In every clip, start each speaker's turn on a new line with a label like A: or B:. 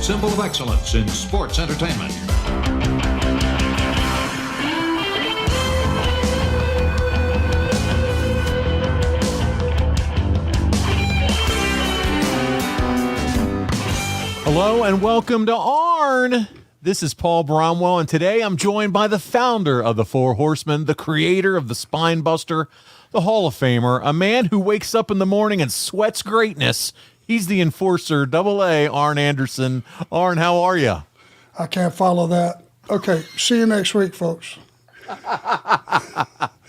A: symbol of excellence in sports entertainment.
B: Hello and welcome to Arn. This is Paul Bromwell, and today I'm joined by the founder of the Four Horsemen, the creator of the Spine Buster, the Hall of Famer, a man who wakes up in the morning and sweats greatness. He's the enforcer, AA, Arn Anderson. Arn, how are you?
C: I can't follow that. Okay, see you next week, folks.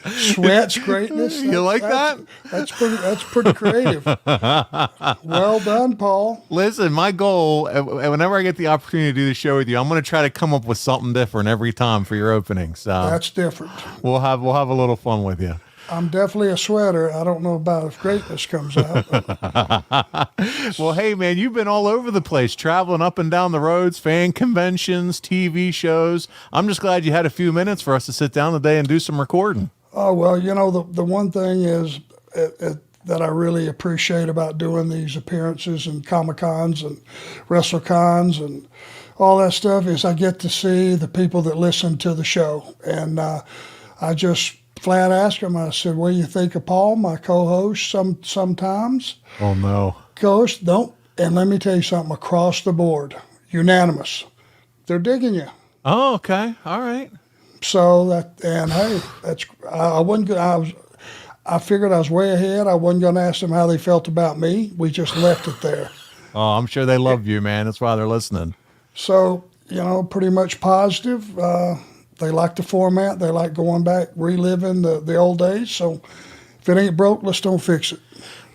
C: Sweats greatness.
B: You like that?
C: That's pretty creative. Well done, Paul.
B: Listen, my goal, whenever I get the opportunity to do the show with you, I'm going to try to come up with something different every time for your opening. So
C: that's different.
B: We'll have a little fun with you.
C: I'm definitely a sweater. I don't know about if greatness comes out.
B: Well, hey, man, you've been all over the place, traveling up and down the roads, fan conventions, TV shows. I'm just glad you had a few minutes for us to sit down today and do some recording.
C: Oh, well, you know, the one thing is that I really appreciate about doing these appearances and Comic-Cons and WrestleCons and all that stuff is I get to see the people that listen to the show. And I just flat asked him, I said, what do you think of Paul, my co-host, sometimes?
B: Oh, no.
C: Co-host, don't. And let me tell you something, across the board, unanimous. They're digging you.
B: Oh, okay. All right.
C: So hey, I figured I was way ahead. I wasn't going to ask them how they felt about me. We just left it there.
B: Oh, I'm sure they love you, man. That's why they're listening.
C: So, you know, pretty much positive. They like the format. They like going back, reliving the old days. So if it ain't broke, let's don't fix it.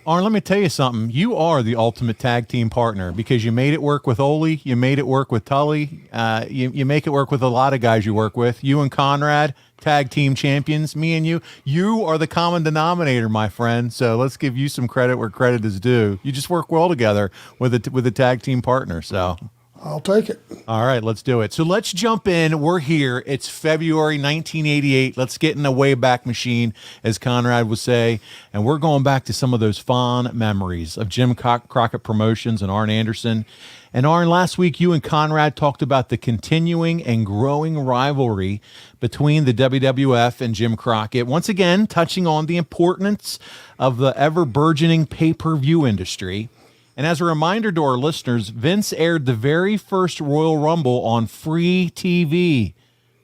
B: Arn, let me tell you something. You are the ultimate tag team partner because you made it work with Ollie. You made it work with Tully. You make it work with a lot of guys you work with. You and Conrad, tag team champions. Me and you. You are the common denominator, my friend. So let's give you some credit where credit is due. You just work well together with a tag team partner. So
C: I'll take it.
B: All right, let's do it. So let's jump in. We're here. It's February 1988. Let's get in the Wayback Machine, as Conrad would say. And we're going back to some of those fond memories of Jim Crockett Promotions and Arn Anderson. And Arn, last week you and Conrad talked about the continuing and growing rivalry between the WWF and Jim Crockett. Once again, touching on the importance of the ever-burgeoning pay-per-view industry. And as a reminder to our listeners, Vince aired the very first Royal Rumble on free TV.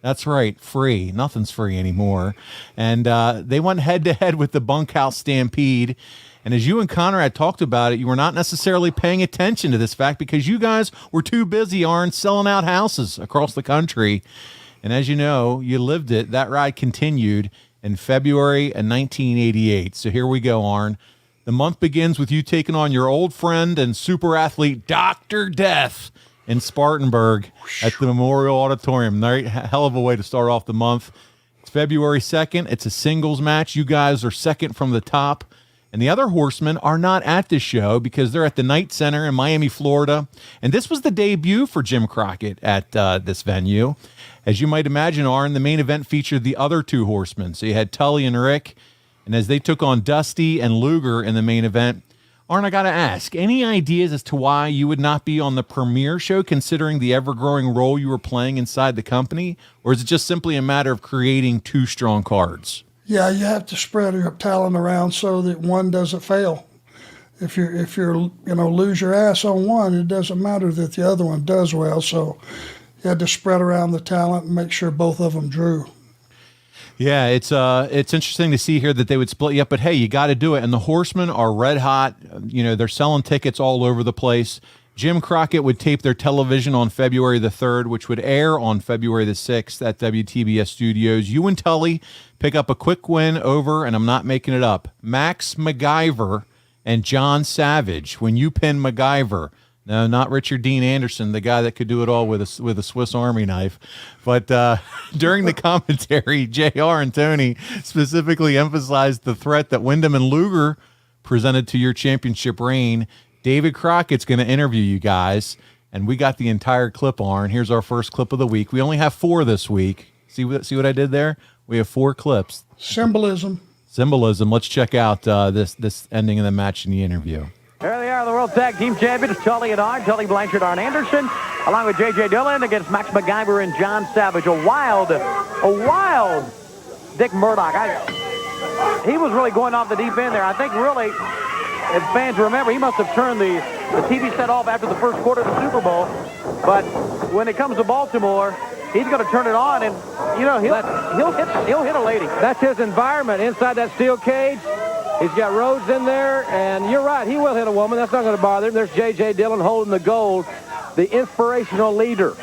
B: That's right, free. Nothing's free anymore. And they went head-to-head with the Bunkhouse Stampede. And as you and Conrad talked about it, you were not necessarily paying attention to this fact because you guys were too busy, Arn, selling out houses across the country. And as you know, you lived it. That ride continued in February of 1988. So here we go, Arn. The month begins with you taking on your old friend and super athlete, Dr. Death, in Spartanburg at the Memorial Auditorium. Hell of a way to start off the month. It's February 2nd. It's a singles match. You guys are second from the top. And the other Horsemen are not at this show because they're at the Knight Center in Miami, Florida. And this was the debut for Jim Crockett at this venue. As you might imagine, Arn, the main event featured the other two Horsemen. So you had Tully and Rick. And as they took on Dusty and Luger in the main event, Arn, I got to ask, any ideas as to why you would not be on the premiere show considering the ever-growing role you were playing inside the company? Or is it just simply a matter of creating two strong cards?
C: Yeah, you have to spread your talent around so that one doesn't fail. If you're lose your ass on one, it doesn't matter that the other one does well. So you had to spread around the talent and make sure both of them drew.
B: Yeah, it's interesting to see here that they would split you up, but hey, you got to do it. And the Horsemen are red hot. You know, they're selling tickets all over the place. Jim Crockett would tape their television on February the 3rd, which would air on February the 6th at WTBS Studios. You and Tully pick up a quick win over, and I'm not making it up, Max MacGyver and John Savage when you pin MacGyver. No, not Richard Dean Anderson, the guy that could do it all with a Swiss Army knife. But during the commentary, JR and Tony specifically emphasized the threat that Wyndham and Luger presented to your championship reign. David Crockett's going to interview you guys, and we got the entire clip, Arn. Here's our first clip of the week. We only have 4 this week. See what I did there? We have 4 clips.
C: Symbolism.
B: Let's check out this ending of the match in the interview.
D: Here they are the World Tag Team Champions, Tully and Arn, Tully Blanchard, Arn Anderson, along with J.J. Dillon against Max MacGyver and John Savage. A wild Dick Murdoch. He was really going off the deep end there. I think really, if fans remember, he must have turned the TV set off after the first quarter of the Super Bowl. But when it comes to Baltimore, he's going to turn it on, and he'll hit a lady.
E: That's his environment inside that steel cage. He's got Rhodes in there, and you're right, he will hit a woman. That's not going to bother him. There's J.J. Dillon holding the gold, the inspirational leader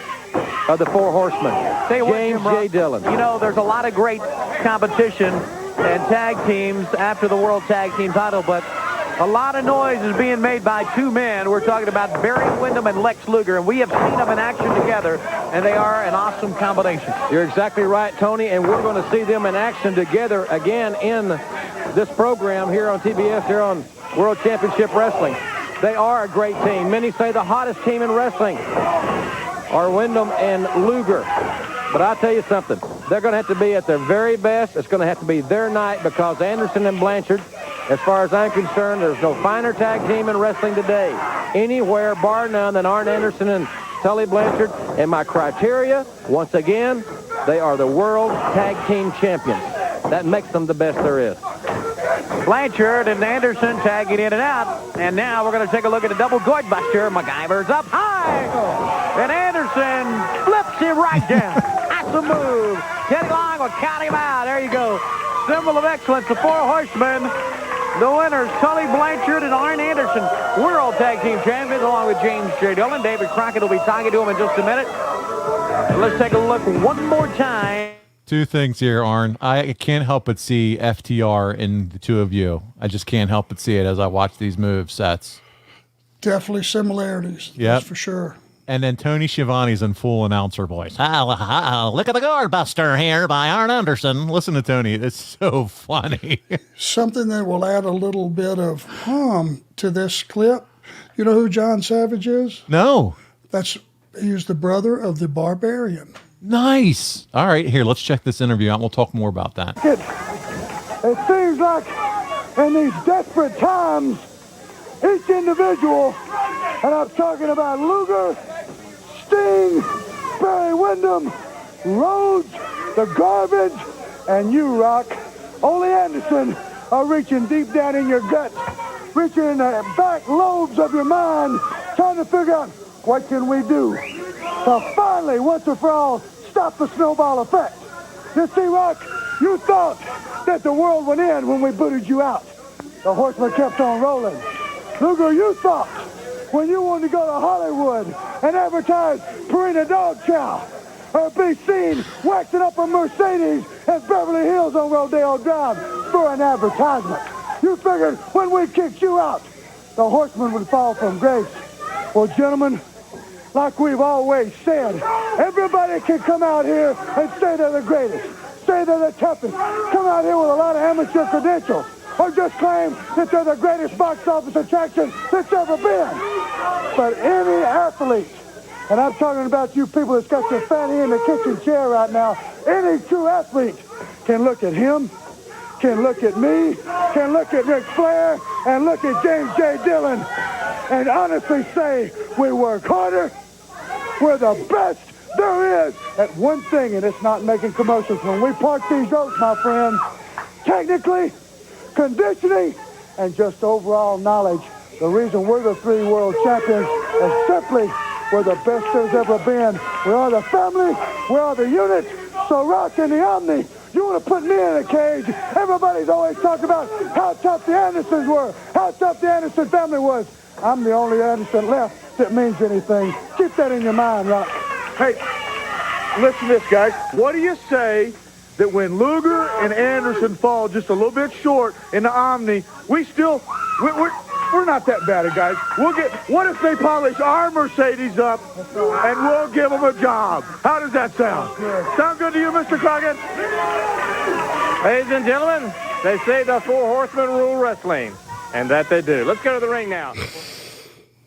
E: of the Four Horsemen, James J. Dillon.
D: You know, there's a lot of great competition and tag teams after the World Tag Team title, but a lot of noise is being made by two men. We're talking about Barry Windham and Lex Luger, and we have seen them in action together, and they are an awesome combination.
E: You're exactly right, Tony, and we're going to see them in action together again in this program here on TBS, here on World Championship Wrestling. They are a great team. Many say the hottest team in wrestling are Windham and Luger. But I'll tell you something. They're going to have to be at their very best. It's going to have to be their night because Anderson and Blanchard, as far as I'm concerned, there's no finer tag team in wrestling today. Anywhere, bar none, than Arn Anderson and Tully Blanchard. And my criteria, once again, they are the World Tag Team Champions. That makes them the best there is.
D: Blanchard and Anderson tagging in and out. And now we're going to take a look at a double gourd buster. MacGyver's up high. And Anderson flips him right down. That's a move. Teddy Long will count him out. There you go. Symbol of excellence, the Four Horsemen. The winners, Tully Blanchard and Arn Anderson, World Tag Team Champions, along with James J. Dillon. David Crockett will be talking to him in just a minute. Let's take a look one more time.
B: Two things here, Arn. I can't help but see FTR in the two of you. I just can't help but see it as I watch these move sets.
C: Definitely similarities.
B: Yep.
C: That's for sure.
B: And then Tony Schiavone's in full announcer voice. Look at the guard buster here by Arn Anderson. Listen to Tony. It's so funny.
C: Something that will add a little bit of hum to this clip. You know who John Savage is?
B: No.
C: He's the brother of the Barbarian.
B: Nice. All right, here, let's check this interview out. We'll talk more about that.
F: It seems like in these desperate times, each individual, and I'm talking about Luger, Sting, Barry Windham, Rhodes, the Garbage, and you, Rock, Ollie Anderson, are reaching deep down in your gut, reaching in the back lobes of your mind, trying to figure out what can we do to finally, once and for all, stop the snowball effect. You see, Rock, you thought that the world would end when we booted you out. The Horsemen kept on rolling. Luger, you thought when you wanted to go to Hollywood and advertise Purina Dog Chow or be seen waxing up a Mercedes at Beverly Hills on Rodeo Drive for an advertisement. You figured when we kicked you out, the Horsemen would fall from grace. Well, gentlemen, like we've always said, everybody can come out here and say they're the greatest, say they're the toughest, come out here with a lot of amateur credentials, or just claim that they're the greatest box office attraction that's ever been. But any athlete, and I'm talking about you people that's got your fanny in the kitchen chair right now, any true athlete can look at him, can look at me, can look at Ric Flair, and look at James J. Dillon, and honestly say we work harder, we're the best there is at one thing, and it's not making commotions. When we park these oats, my friends, technically, conditioning, and just overall knowledge, the reason we're the 3 world champions is simply we're the best there's ever been. We are the family, we are the unit. So Rock and the Omni, you want to put me in a cage? Everybody's always talking about how tough the Andersons were, how tough the Anderson family was. I'm the only Anderson left that means anything. Keep that in your mind, Rock.
G: Hey, listen to this, guys. What do you say that when Luger and Anderson fall just a little bit short in the Omni, we're not that bad, guys. What if they polish our Mercedes up and we'll give them a job? How does that sound? Sound good to you, Mr. Crockett?
E: Ladies and gentlemen, they say the Four Horsemen rule wrestling, and that they do. Let's go to the ring now.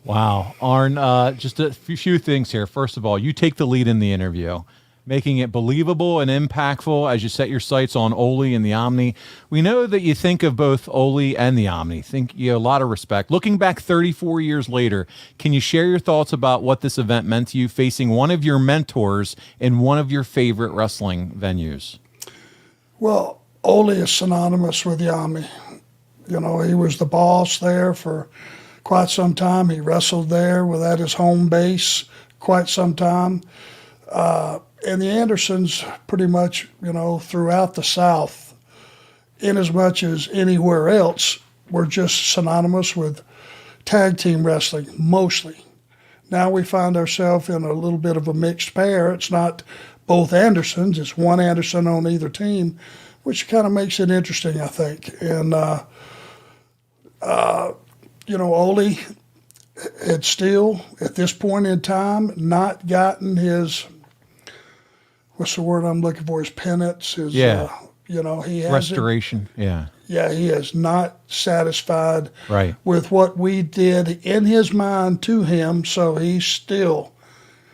B: Wow. Arn, just a few things here. First of all, you take the lead in the interview. making it believable and impactful as you set your sights on Ollie and the Omni. We know that you think of both Ollie and the Omni. Think you have a lot of respect. Looking back 34 years later, can you share your thoughts about what this event meant to you, facing one of your mentors in one of your favorite wrestling venues?
C: Well, Ollie is synonymous with the Omni. You know, he was the boss there for quite some time. He wrestled there at his home base quite some time. And the Andersons pretty much, you know, throughout the South, in as much as anywhere else, were just synonymous with tag team wrestling, mostly. Now we find ourselves in a little bit of a mixed pair. It's not both Andersons, it's one Anderson on either team, which kind of makes it interesting, I think. And, you know, Ollie had still, at this point in time, not gotten his, what's the word I'm looking for, his penance, his, you know, he has
B: restoration,
C: Yeah, he is not satisfied
B: right
C: with what we did in his mind to him, so he's still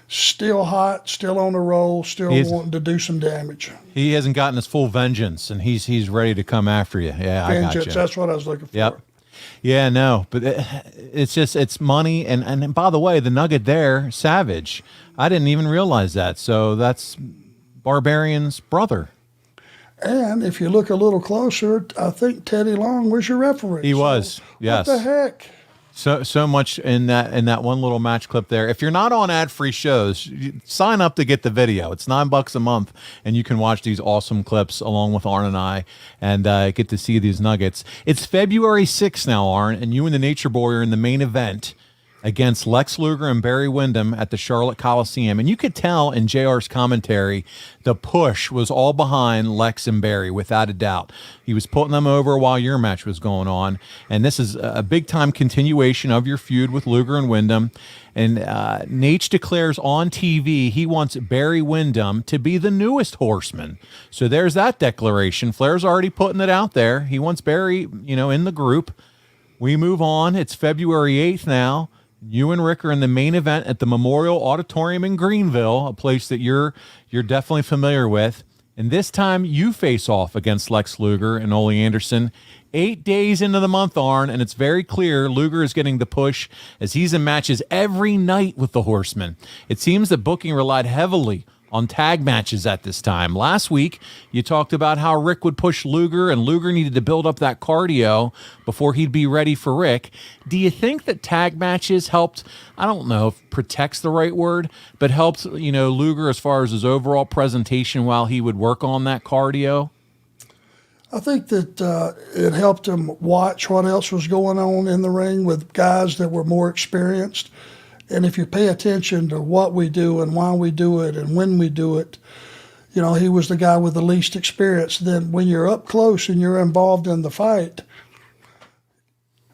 C: hot, still on the roll, still wanting to do some damage.
B: He hasn't gotten his full vengeance, and he's ready to come after you. Yeah,
C: vengeance,
B: I got you.
C: That's what I was looking for.
B: Yep. Yeah, no, but it's money, and by the way, the nugget there, Savage, I didn't even realize that. So that's Barbarian's brother.
C: And if you look a little closer, I think Teddy Long was your referee.
B: He was, yes.
C: What the heck?
B: So much in that one little match clip there. If you're not on ad-free shows, sign up to get the video. It's $9 a month, and you can watch these awesome clips along with Arn and I, and get to see these nuggets. It's February 6th now, Arn, and you and the Nature Boy are in the main event against Lex Luger and Barry Windham at the Charlotte Coliseum. And you could tell in JR's commentary, the push was all behind Lex and Barry, without a doubt. He was putting them over while your match was going on. And this is a big-time continuation of your feud with Luger and Windham. And Nate declares on TV he wants Barry Windham to be the newest Horseman. So there's that declaration. Flair's already putting it out there. He wants Barry, you know, in the group. We move on. It's February 8th now. You and Rick are in the main event at the Memorial Auditorium in Greenville, a place that you're definitely familiar with. And this time you face off against Lex Luger and Ollie Anderson. 8 days into the month, Arn, and it's very clear Luger is getting the push as he's in matches every night with the Horsemen. It seems that booking relied heavily on tag matches at this time. Last week, you talked about how Rick would push Luger, and Luger needed to build up that cardio before he'd be ready for Rick. Do you think that tag matches helped, I don't know if protect's the right word, but helped, you know, Luger as far as his overall presentation while he would work on that cardio?
C: I think that it helped him watch what else was going on in the ring with guys that were more experienced. And if you pay attention to what we do and why we do it and when we do it, you know, he was the guy with the least experience. Then when you're up close and you're involved in the fight,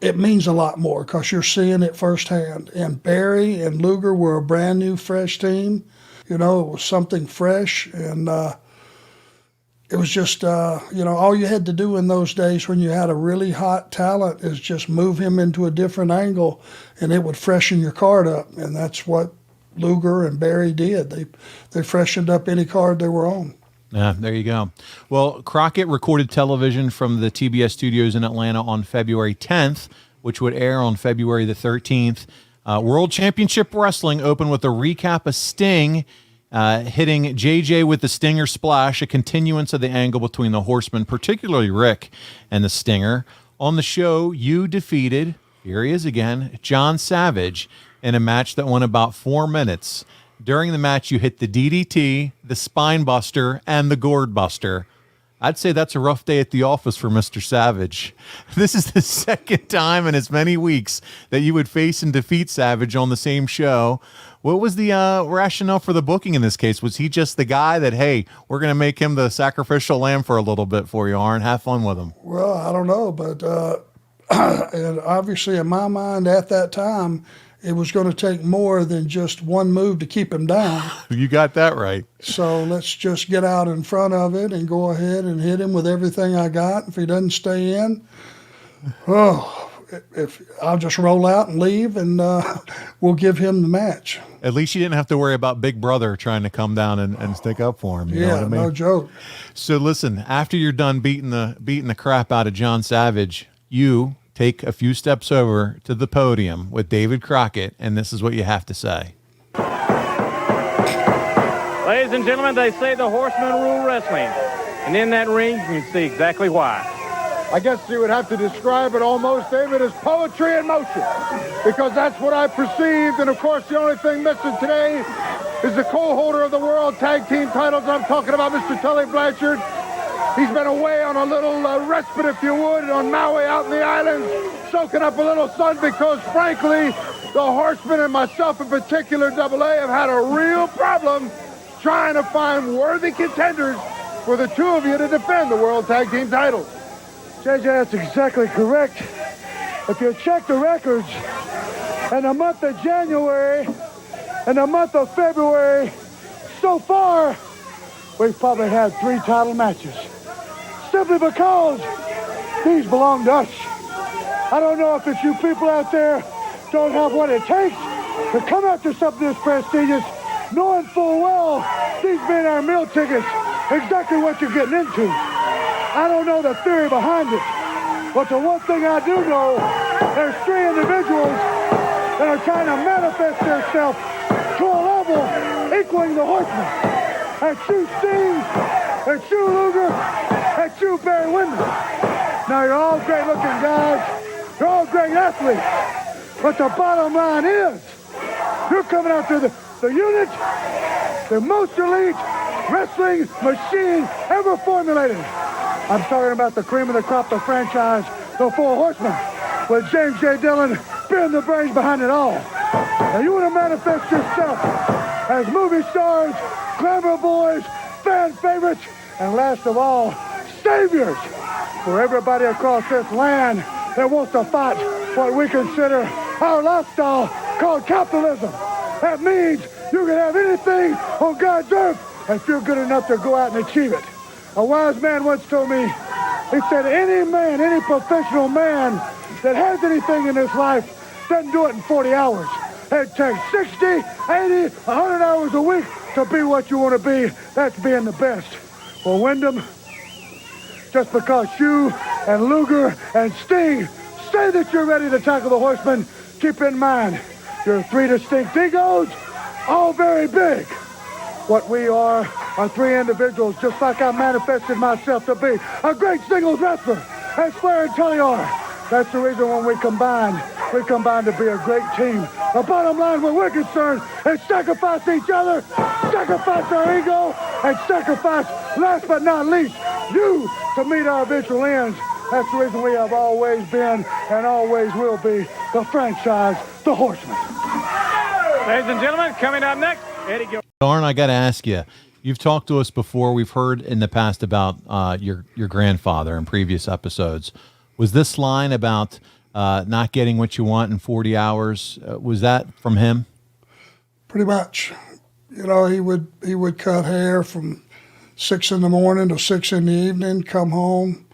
C: it means a lot more because you're seeing it firsthand. And Barry and Luger were a brand new, fresh team. You know, it was something fresh. And it was just, you know, all you had to do in those days when you had a really hot talent is just move him into a different angle and it would freshen your card up. And that's what Luger and Barry did. They freshened up any card they were on.
B: Yeah, there you go. Well, Crockett recorded television from the TBS studios in Atlanta on February 10th, which would air on February the 13th. World Championship Wrestling opened with a recap of Sting hitting JJ with the Stinger Splash, a continuance of the angle between the Horsemen, particularly Rick and the Stinger. On the show, you defeated, here he is again, John Savage in a match that went about 4 minutes. During the match, you hit the DDT, the Spine Buster, and the Gourd Buster. I'd say that's a rough day at the office for Mr. Savage. This is the second time in as many weeks that you would face and defeat Savage on the same show. What was the rationale for the booking in this case? Was he just the guy that, hey, we're going to make him the sacrificial lamb for a little bit for you, Arn? Have fun with him.
C: Well, I don't know, but and obviously in my mind at that time, it was going to take more than just one move to keep him down.
B: You got that right.
C: So let's just get out in front of it and go ahead and hit him with everything I got. If he doesn't stay in, if I'll just roll out and leave, and we'll give him the match.
B: At least you didn't have to worry about Big Brother trying to come down and stick up for him. You know what I mean?
C: No joke.
B: So listen, after you're done beating the crap out of John Savage, you take a few steps over to the podium with David Crockett, and this is what you have to say.
E: Ladies and gentlemen, they say the Horsemen rule wrestling. And in that ring, you can see exactly why.
F: I guess you would have to describe it almost, David, as poetry in motion, because that's what I perceived. And of course, the only thing missing today is the co-holder of the World Tag Team titles. I'm talking about Mr. Tully Blanchard. He's been away on a little respite, if you would, on Maui out in the islands, soaking up a little sun because, frankly, the Horsemen and myself in particular, Double A, have had a real problem trying to find worthy contenders for the two of you to defend the World Tag Team titles. JJ, that's exactly correct. If you check the records, in the month of January and the month of February, so far, we've probably had 3 title matches. Simply because these belong to us. I don't know if it's you people out there don't have what it takes to come after something this prestigious, knowing full well these being our meal tickets, exactly what you're getting into. I don't know the theory behind it, but the one thing I do know, there's 3 individuals that are trying to manifest themselves to a level equaling the Horsemen. That's you, Sting, that's you, Luger, that's you, Barry Windham. Now, you're all great-looking guys, you're all great athletes, but the bottom line is, you're coming after the unit, the most elite wrestling machine ever formulated. I'm talking about the cream of the crop, the franchise, the 4 Horsemen, with James J. Dillon being the brains behind it all. Now you want to manifest yourself as movie stars, glamour boys, fan favorites, and last of all, saviors for everybody across this land that wants to fight what we consider our lifestyle called capitalism. That means you can have anything on God's earth and feel good enough to go out and achieve it. A wise man once told me, he said, any man, any professional man that has anything in his life doesn't do it in 40 hours. It takes 60, 80, 100 hours a week to be what you want to be. That's being the best. Well, Wyndham, just because you and Luger and Sting say that you're ready to tackle the Horsemen, keep in mind, you're 3 distinct egos, all very big. What we are 3 individuals, just like I manifested myself to be, a great singles wrestler, as Flair and Tully are. That's the reason when we combine to be a great team. The bottom line where we're concerned is sacrifice each other, sacrifice our ego, and sacrifice, last but not least, you to meet our eventual ends. That's the reason we have always been and always will be the franchise, the Horsemen.
E: Ladies and gentlemen, coming up next, Eddie Gil.
B: Arn, I got to ask you. You've talked to us before. We've heard in the past about your grandfather in previous episodes. Was this line about not getting what you want in 40 hours? Was that from him?
C: Pretty much. You know, he would cut hair from 6 in the morning to 6 in the evening, come home,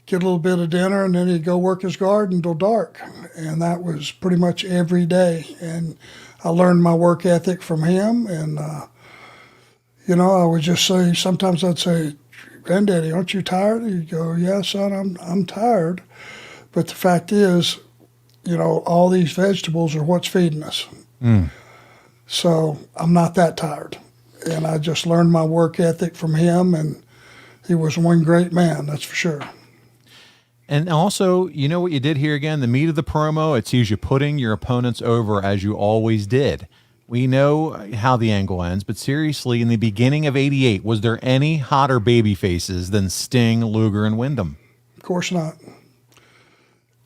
C: get a little bit of dinner, and then he'd go work his garden till dark. And that was pretty much every day. And I learned my work ethic from him. And, you know, I would just say, sometimes I'd say, Granddaddy, aren't you tired? He'd go, yeah, son, I'm tired. But the fact is, you know, all these vegetables are what's feeding us. Mm. So I'm not that tired. And I just learned my work ethic from him, and he was one great man, that's for sure.
B: And also, you know what you did here again? The meat of the promo, it sees you putting your opponents over as you always did. We know how the angle ends, but seriously, in the beginning of '88, was there any hotter baby faces than Sting, Luger, and Wyndham?
C: Of course not.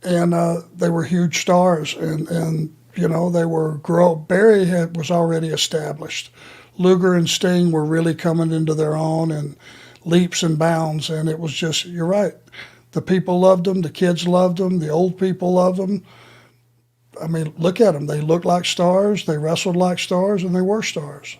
C: And they were huge stars, and you know, they were Barry was already established. Luger and Sting were really coming into their own and leaps and bounds, and it was just, you're right. The people loved them, the kids loved them, the old people loved them. I mean, look at them. They looked like stars, they wrestled like stars, and they were stars.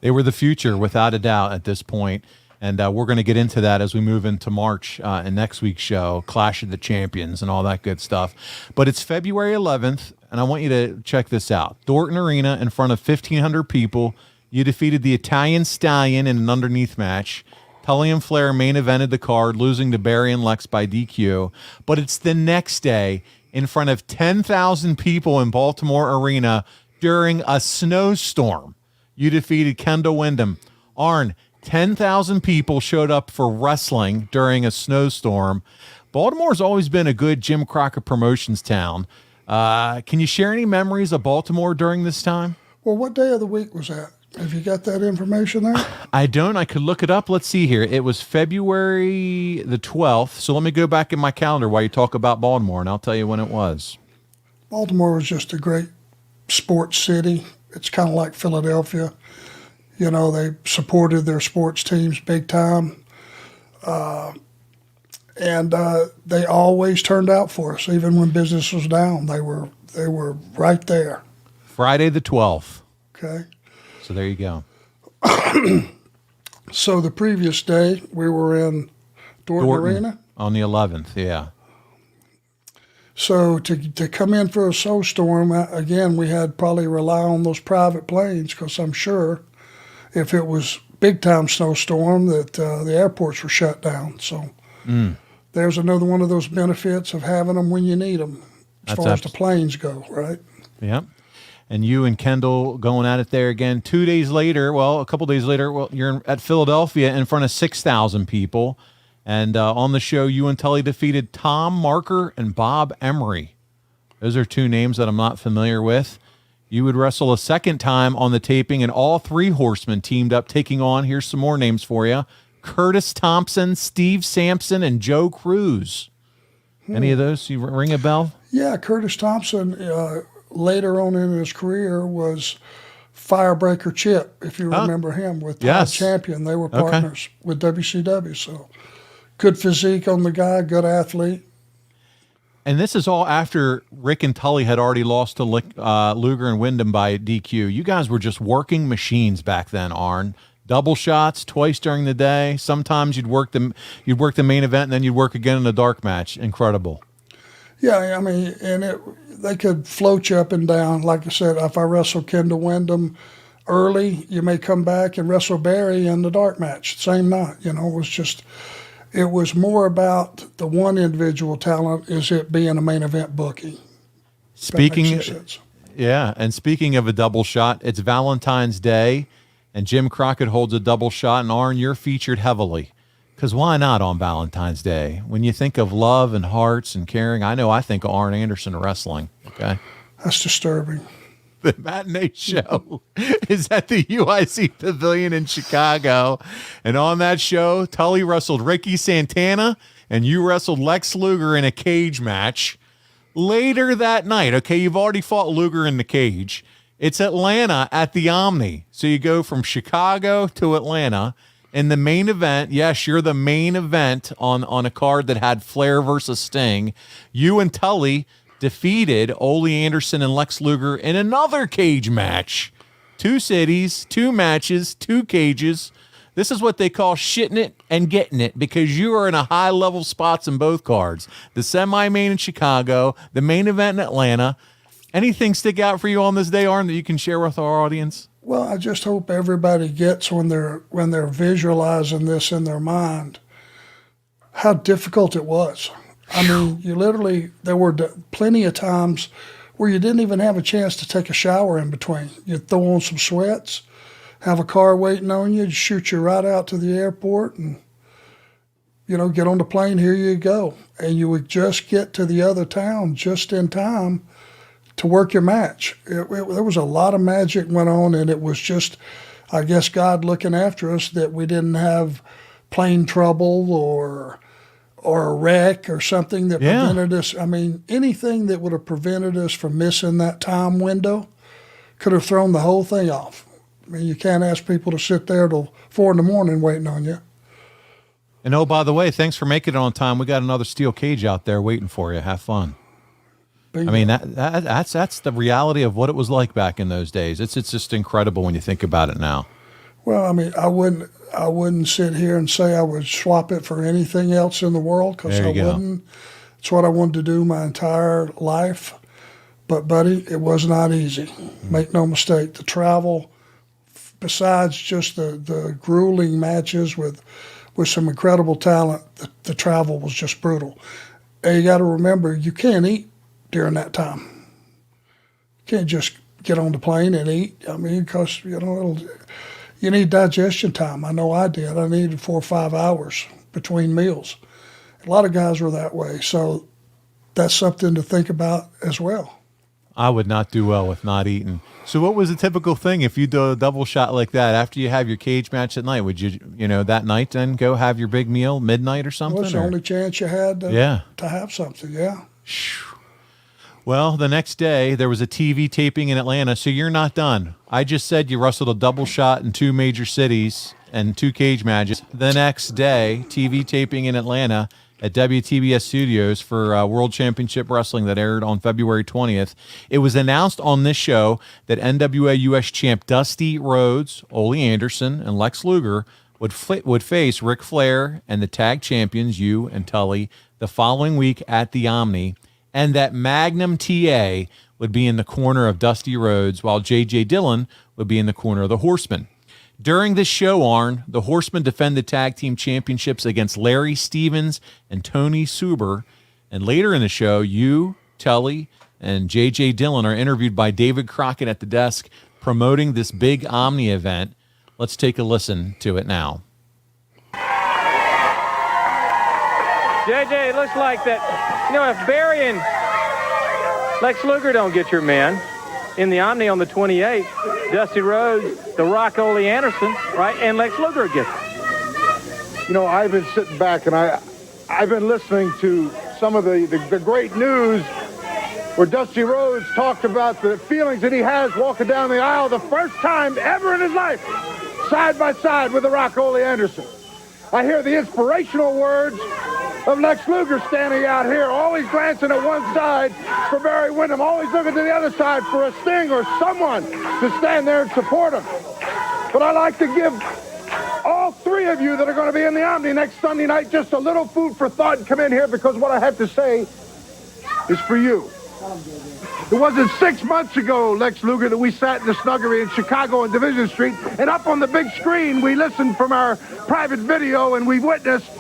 B: They were the future, without a doubt, at this point. And we're going to get into that as we move into March and next week's show, Clash of the Champions and all that good stuff. But it's February 11th, and I want you to check this out. Dorton Arena in front of 1,500 people. You defeated the Italian Stallion in an underneath match. Tully and Flair main evented the card, losing to Barry and Lex by DQ. But it's the next day in front of 10,000 people in Baltimore Arena during a snowstorm. You defeated Kendall Windham. Arn, 10,000 people showed up for wrestling during a snowstorm. Baltimore's always been a good Jim Crockett Promotions town. Can you share any memories of Baltimore during this time?
C: Well, what day of the week was that? Have you got that information there?
B: I don't. I could look it up. Let's see here. It was February the 12th. So let me go back in my calendar while you talk about Baltimore, and I'll tell you when it was.
C: Baltimore was just a great sports city. It's kind of like Philadelphia. You know, they supported their sports teams big time. And they always turned out for us, even when business was down. They were right there.
B: Friday the 12th.
C: Okay.
B: So there you go.
C: So the previous day, we were in Dorton Arena.
B: On the 11th, yeah.
C: So to come in for a snowstorm, again, we had probably rely on those private planes, because I'm sure if it was big-time snowstorm that the airports were shut down. So there's another one of those benefits of having them when you need them, as far as the planes go, right?
B: Yeah. And you and Kendall going at it there again. 2 days later, well, a couple days later, well, you're at Philadelphia in front of 6,000 people. And on the show, you and Tully defeated Tom Marker and Bob Emery. Those are two names that I'm not familiar with. You would wrestle a second time on the taping, and all three Horsemen teamed up, taking on, here's some more names for you, Curtis Thompson, Steve Sampson, and Joe Cruz. Any of those you ring a bell?
C: Yeah, Curtis Thompson, later on in his career, was Firebreaker Chip, if you remember him, with the champion. They were partners with WCW. So good physique on the guy, good athlete.
B: And this is all after Rick and Tully had already lost to Luger and Windham by DQ. You guys were just working machines back then, Arn. Double shots twice during the day. Sometimes you'd work the main event, and then you'd work again in a dark match. Incredible.
C: Yeah, I mean, and they could float you up and down. Like I said, if I wrestle Kendall Windham early, you may come back and wrestle Barry in the dark match same night. You know, it was more about the one individual talent is it being a main event booking.
B: Speaking of a double shot, it's Valentine's Day, and Jim Crockett holds a double shot, and Arn, you're featured heavily. Because why not on Valentine's Day? When you think of love and hearts and caring, I think of Arn Anderson wrestling. Okay,
C: that's disturbing.
B: The matinee show is at the UIC Pavilion in Chicago, and on that show, Tully wrestled Ricky Santana, and you wrestled Lex Luger in a cage match. Later that night, okay, you've already fought Luger in the cage. It's Atlanta at the Omni, so you go from Chicago to Atlanta. In the main event, yes, you're the main event on a card that had Flair versus Sting. You and Tully defeated Ollie Anderson and Lex Luger in another cage match. 2 cities, 2 matches, 2 cages. This is what they call shitting it and getting it, because you are in a high-level spots in both cards. The semi-main in Chicago, the main event in Atlanta. Anything stick out for you on this day, Arn, that you can share with our audience?
C: Well, I just hope everybody gets when they're visualizing this in their mind how difficult it was. I mean, there were plenty of times where you didn't even have a chance to take a shower in between. You'd throw on some sweats, have a car waiting on you, shoot you right out to the airport, and, get on the plane, here you go. And you would just get to the other town just in time to work your match. There was a lot of magic went on, and it was just, I guess, God looking after us that we didn't have plane trouble or a wreck or something that prevented us. I mean, anything that would have prevented us from missing that time window could have thrown the whole thing off. I mean, you can't ask people to sit there till 4 a.m. waiting on you.
B: And oh, by the way, thanks for making it on time. We got another steel cage out there waiting for you. Have fun. I mean, that's the reality of what it was like back in those days. It's just incredible when you think about it now.
C: Well, I mean, I wouldn't sit here and say I would swap it for anything else in the world, because I wouldn't. It's what I wanted to do my entire life. But, buddy, it was not easy. Make no mistake. The travel, besides just the grueling matches with some incredible talent, the travel was just brutal. And you got to remember, you can't eat during that time. You can't just get on the plane and eat. I mean, because, you need digestion time. I know I did. I needed 4 or 5 hours between meals. A lot of guys were that way. So that's something to think about as well.
B: I would not do well with not eating. So what was a typical thing if you do a double shot like that after you have your cage match at night? Would you, that night then go have your big meal midnight or something?
C: Well, it's the only chance you had to have something, yeah.
B: Well, the next day there was a TV taping in Atlanta, so you're not done. I just said you wrestled a double shot in 2 major cities and 2 cage matches. The next day, TV taping in Atlanta at Wtbs Studios for World Championship Wrestling that aired on February 20th. It was announced on this show that NWA US champ Dusty Rhodes, Ollie Anderson, and Lex Luger would face Ric Flair and the tag champions, you and Tully, the following week at the Omni, and that Magnum TA would be in the corner of Dusty Rhodes, while J.J. Dillon would be in the corner of the Horsemen. During this show, Arn, the Horsemen defend the tag team championships against Larry Stevens and Tony Suber. And later in the show, you, Tully, and J.J. Dillon are interviewed by David Crockett at the desk promoting this big Omni event. Let's take a listen to it now.
E: JJ, it looks like that, if Barry and Lex Luger don't get your man in the Omni on the 28th, Dusty Rhodes, The Rock, Ollie Anderson, right, and Lex Luger gets it.
G: I've been sitting back and I've been listening to some of the great news where Dusty Rhodes talked about the feelings that he has walking down the aisle the first time ever in his life, side by side with The Rock, Ollie Anderson. I hear the inspirational words of Lex Luger standing out here, always glancing at one side for Barry Windham, always looking to the other side for a Sting or someone to stand there and support him. But I like to give all 3 of you that are going to be in the Omni next Sunday night just a little food for thought and come in here, because what I have to say is for you. It wasn't 6 months ago, Lex Luger, that we sat in the snuggery in Chicago on Division Street, and up on the big screen we listened from our private video and we witnessed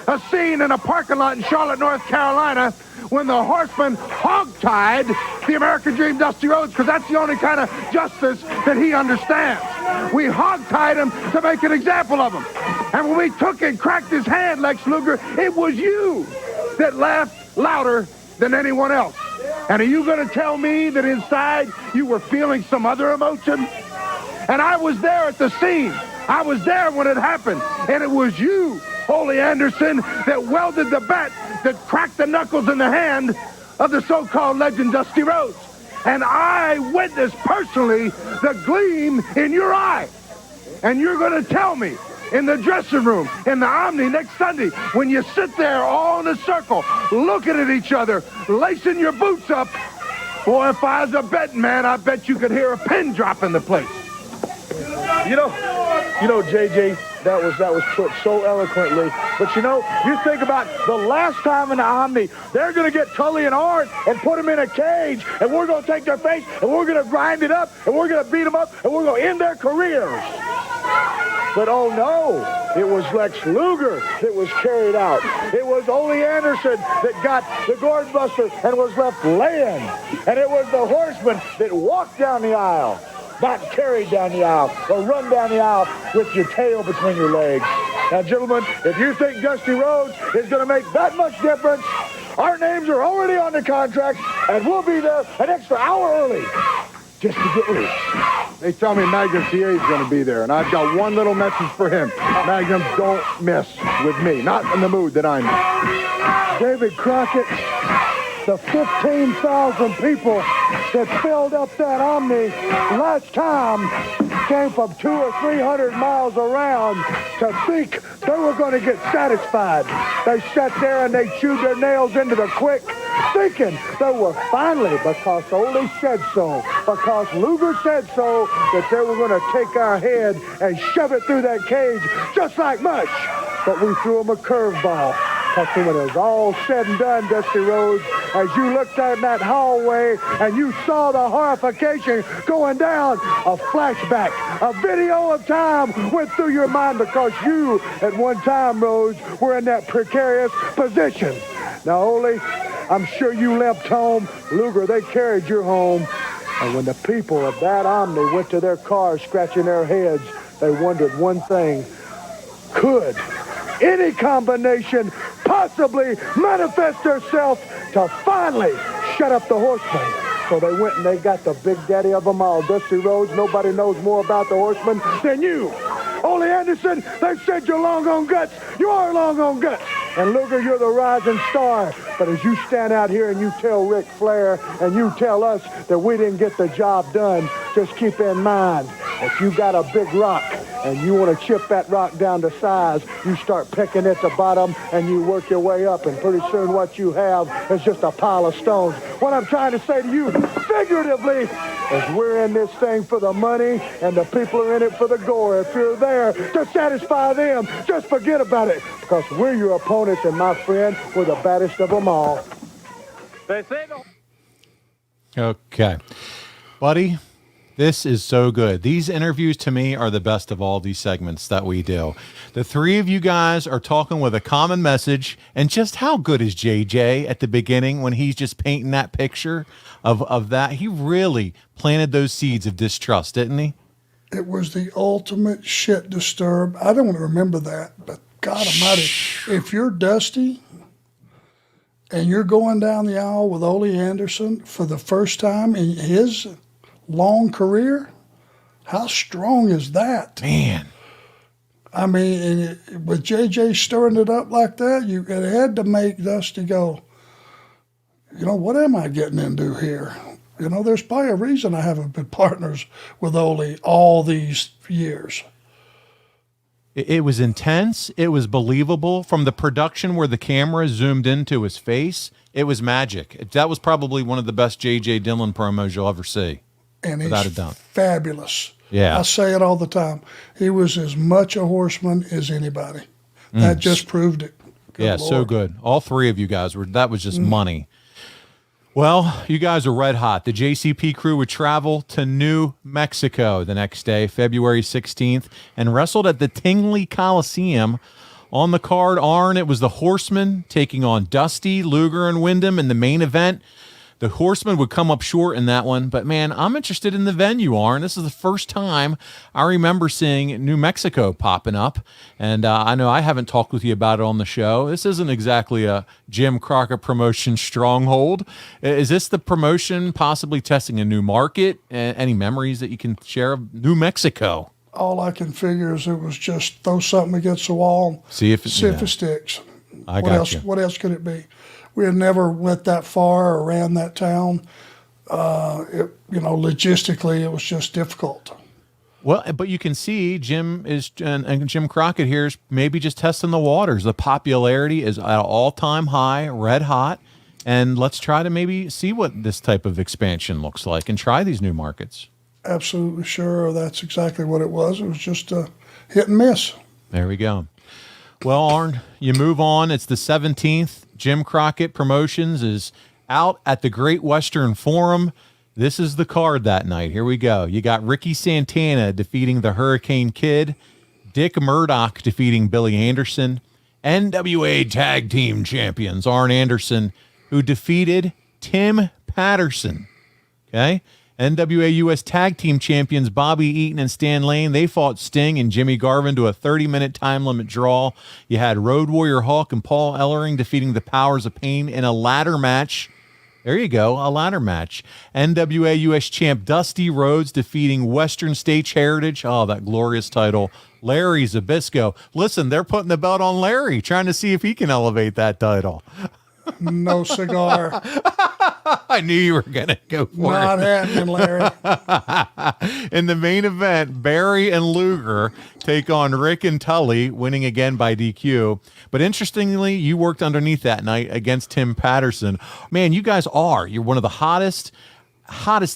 G: a scene in a parking lot in Charlotte, North Carolina, when the Horsemen hogtied the American Dream Dusty Rhodes, because that's the only kind of justice that he understands. We hogtied him to make an example of him. And when we took and cracked his hand, Lex Luger, it was you that laughed louder than anyone else. And are you going to tell me that inside you were feeling some other emotion? And I was there at the scene. I was there when it happened. And it was you, Ollie Anderson, that welded the bat that cracked the knuckles in the hand of the so-called legend Dusty Rhodes. And I witnessed personally the gleam in your eye. And you're going to tell me in the dressing room, in the Omni next Sunday, when you sit there all in a circle, looking at each other, lacing your boots up, boy, if I was a betting man, I bet you could hear a pin drop in the place.
H: You know, JJ, that was put so eloquently. But you think about the last time in the Omni, they're going to get Tully and Arn and put them in a cage, and we're going to take their face, and we're going to grind it up, and we're going to beat them up, and we're going to end their careers. But oh no, it was Lex Luger that was carried out. It was Ollie Anderson that got the gourd buster and was left laying. And it was the Horsemen that walked down the aisle, not carried down the aisle or run down the aisle with your tail between your legs. Now, gentlemen, if you think Dusty Rhodes is going to make that much difference, our names are already on the contract, and we'll be there an extra hour early just to get loose.
G: They tell me Magnum TA is going to be there, and I've got one little message for him. Magnum, don't mess with me. Not in the mood that I'm in.
F: David Crockett, the 15,000 people that filled up that Omni last time came from 200 or 300 miles around to think they were going to get satisfied. They sat there and they chewed their nails into the quick thinking they were finally, because Ollie said so, because Luger said so, that they were going to take our head and shove it through that cage just like mush. But we threw them a curveball. Because when it was all said and done, Dusty Rhodes, as you looked down that hallway and you saw the horrification going down, a flashback, a video of time went through your mind because you, at one time, Rhodes, were in that precarious position. Now, Ollie, I'm sure you limped home. Luger, they carried you home. And when the people of that Omni went to their cars scratching their heads, they wondered one thing. Could any combination possibly manifest herself to finally shut up the Horsemen? So they went and they got the big daddy of them all, Dusty Rhodes. Nobody knows more about the Horsemen than you. Ollie Anderson, they said you're long on guts. You are long on guts. And Luger, you're the rising star. But as you stand out here and you tell Ric Flair and you tell us that we didn't get the job done, just keep in mind, if you got a big rock and you want to chip that rock down to size, you start picking at the bottom and you work your way up, and pretty soon what you have is just a pile of stones. What I'm trying to say to you, figuratively, is we're in this thing for the money and the people are in it for the gore. If you're there to satisfy them, just forget about it, because we're your opponents, and my friend, we're the baddest of them all.
E: They say the...
B: Okay. Buddy, this is so good. These interviews to me are the best of all these segments that we do. The three of you guys are talking with a common message, and just how good is JJ at the beginning when he's just painting that picture of that? He really planted those seeds of distrust, didn't he?
C: It was the ultimate shit disturb. I don't remember that, but God almighty, if you're Dusty and you're going down the aisle with Ollie Anderson for the first time in his long career, how strong is that?
B: Man.
C: I mean, with JJ stirring it up like that, it had to make Dusty go, you know, what am I getting into here? You know, there's probably a reason I haven't been partners with Ollie all these years.
B: It was intense. It was believable. From the production where the camera zoomed into his face, it was magic. That was probably one of the best J.J. Dillon promos you'll ever see.
C: And
B: without
C: he's
B: a doubt.
C: Fabulous.
B: Yeah.
C: I say it all the time. He was as much a Horseman as anybody. That just proved it. Good
B: yeah,
C: Lord.
B: so good. All three of you guys that was just money. Well, you guys are red hot. The JCP crew would travel to New Mexico the next day, February 16th, and wrestled at the Tingley Coliseum. On the card, Arn, it was the Horsemen taking on Dusty, Luger, and Windham in the main event. The Horsemen would come up short in that one, but man, I'm interested in the venue, Arn. This is the first time I remember seeing New Mexico popping up, and I know I haven't talked with you about it on the show. This isn't exactly a Jim Crockett promotion stronghold. Is this the promotion possibly testing a new market? Any memories that you can share of New Mexico?
C: All I can figure is it was just throw something against the wall,
B: see if it
C: sticks.
B: I got you.
C: What else could it be? We had never went that far or ran that town. Logistically, it was just difficult.
B: Well, but you can see Jim and Jim Crockett here is maybe just testing the waters. The popularity is at an all-time high, red hot, and let's try to maybe see what this type of expansion looks like and try these new markets.
C: Absolutely sure that's exactly what it was. It was just a hit and miss.
B: There we go. Well, Arn, you move on. It's the 17th. Jim Crockett Promotions is out at the Great Western Forum. This is the card that night. Here we go. You got Ricky Santana defeating the Hurricane Kid, Dick Murdoch defeating Billy Anderson, NWA Tag Team Champions Arn Anderson, who defeated Tim Patterson. Okay? NWA U.S. Tag Team Champions Bobby Eaton and Stan Lane, they fought Sting and Jimmy Garvin to a 30-minute time limit draw. You had Road Warrior Hawk and Paul Ellering defeating the Powers of Pain in a ladder match. There you go, a ladder match. NWA U.S. Champ Dusty Rhodes defeating Western States Heritage. Oh, that glorious title. Larry Zbyszko. Listen, they're putting the belt on Larry, trying to see if he can elevate that title.
C: No cigar.
B: I knew you were going to go for
C: Not
B: it.
C: happening, Larry.
B: In the main event, Barry and Luger take on Rick and Tully, winning again by DQ. But interestingly, you worked underneath that night against Tim Patterson. Man, you guys you're one of the hottest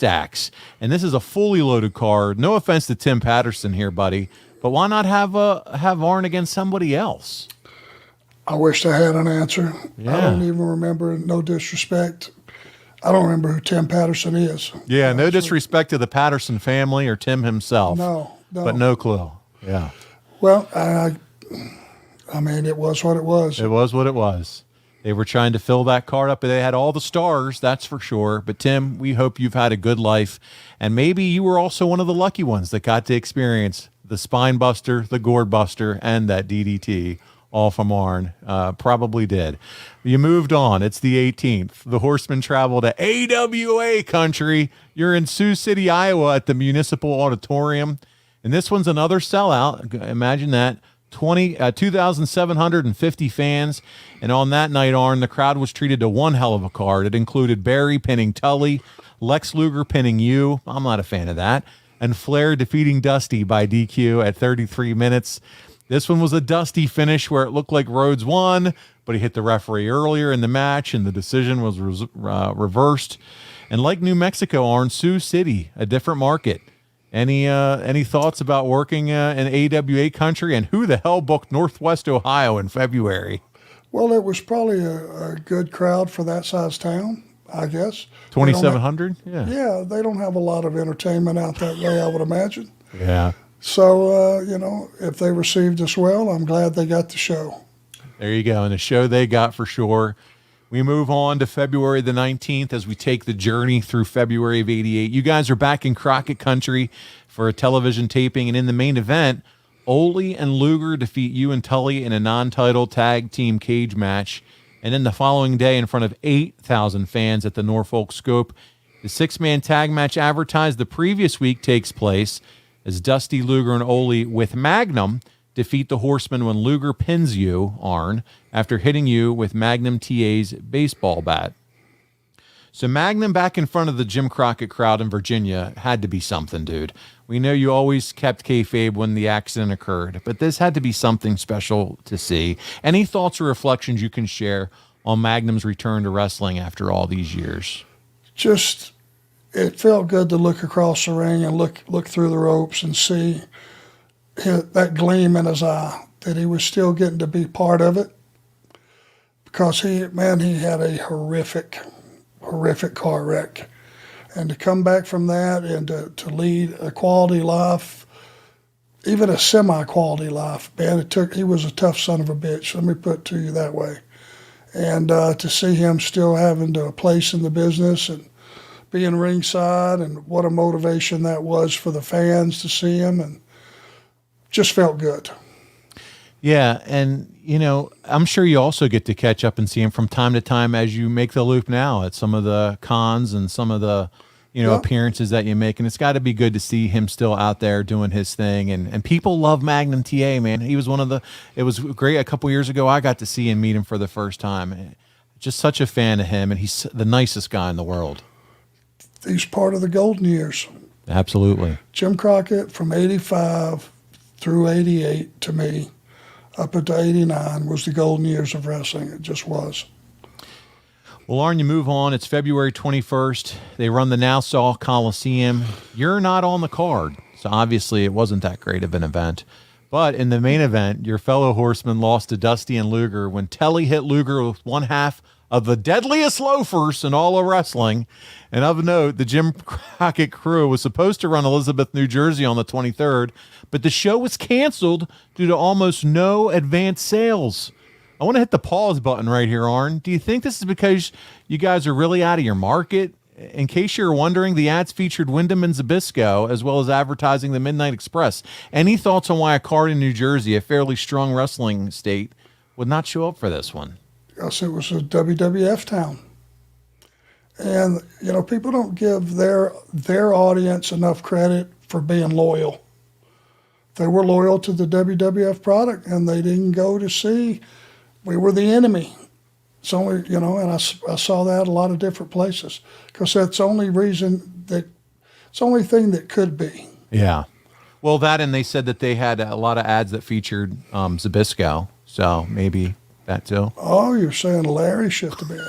B: acts. And this is a fully loaded card. No offense to Tim Patterson here, buddy. But why not have Arn against somebody else?
C: I wished I had an answer.
B: Yeah.
C: I don't even remember, no disrespect. I don't remember who Tim Patterson is.
B: Yeah, no disrespect to the Patterson family or Tim himself.
C: No.
B: But no clue. Yeah.
C: Well, I mean, it was what it was.
B: It was what it was. They were trying to fill that card up. They had all the stars, that's for sure. But, Tim, we hope you've had a good life. And maybe you were also one of the lucky ones that got to experience the spine buster, the gourd buster, and that DDT. All from Arn. Probably did. You moved on. It's the 18th. The Horsemen travel to AWA country. You're in Sioux City, Iowa at the Municipal Auditorium. And this one's another sellout. Imagine that. 2,750 fans. And on that night, Arn, the crowd was treated to one hell of a card. It included Barry pinning Tully, Lex Luger pinning you. I'm not a fan of that. And Flair defeating Dusty by DQ at 33 minutes. This one was a Dusty finish where it looked like Rhodes won, but he hit the referee earlier in the match, and the decision was reversed. And like New Mexico, Arn, Sioux City, a different market. Any thoughts about working in AWA country, and who the hell booked Northwest Ohio in February?
C: Well, it was probably a good crowd for that size town, I guess.
B: 2,700? Yeah.
C: Yeah, they don't have a lot of entertainment out that way, I would imagine.
B: Yeah.
C: So, if they received us well, I'm glad they got the show.
B: There you go. And the show they got for sure. We move on to February the 19th as we take the journey through February of 88. You guys are back in Crockett country for a television taping. And in the main event, Ollie and Luger defeat you and Tully in a non-title tag team cage match. And then the following day, in front of 8,000 fans at the Norfolk Scope, the six-man tag match advertised the previous week takes place as Dusty, Luger, and Ollie with Magnum defeat the Horsemen when Luger pins you, Arn, after hitting you with Magnum TA's baseball bat. So Magnum back in front of the Jim Crockett crowd in Virginia had to be something, dude. We know you always kept kayfabe when the accident occurred, but this had to be something special to see. Any thoughts or reflections you can share on Magnum's return to wrestling after all these years?
C: Just, it felt good to look across the ring and look through the ropes and see that gleam in his eye, that he was still getting to be part of it. Because he had a horrific car wreck. And to come back from that and to lead a quality life, even a semi-quality life, man, he was a tough son of a bitch, let me put it to you that way. And to see him still having a place in the business and being ringside, and what a motivation that was for the fans to see him, and just felt good.
B: Yeah, and, I'm sure you also get to catch up and see him from time to time as you make the loop now at some of the cons and some of the, appearances that you make. And it's got to be good to see him still out there doing his thing. And people love Magnum TA, man. He was it was great. A couple years ago, I got to see and meet him for the first time. Just such a fan of him, and he's the nicest guy in the world.
C: He's part of the golden years.
B: Absolutely.
C: Jim Crockett from 85 through 88, to me, up until 89, was the golden years of wrestling. It just was.
B: Well, Arn, you move on. It's February 21st. They run the Nassau Coliseum. You're not on the card, so obviously it wasn't that great of an event. But in the main event, your fellow Horsemen lost to Dusty and Luger when Tully hit Luger with one half of the deadliest loafers in all of wrestling. And of note, the Jim Crockett crew was supposed to run Elizabeth, New Jersey on the 23rd, but the show was canceled due to almost no advance sales. I want to hit the pause button right here, Arn. Do you think this is because you guys are really out of your market? In case you're wondering, the ads featured Wyndham and Zabisco, as well as advertising the Midnight Express. Any thoughts on why a card in New Jersey, a fairly strong wrestling state, would not show up for this one?
C: Yes, it was a WWF town. And, people don't give their audience enough credit for being loyal. They were loyal to the WWF product, and they didn't go to see. We were the enemy. It's only, you know, and I saw that a lot of different places because that's the only reason that it's the only thing that could be.
B: Yeah. Well, that, and they said that they had a lot of ads that featured Zbyszko, so maybe that too.
C: Oh, you're saying Larry shit the bed.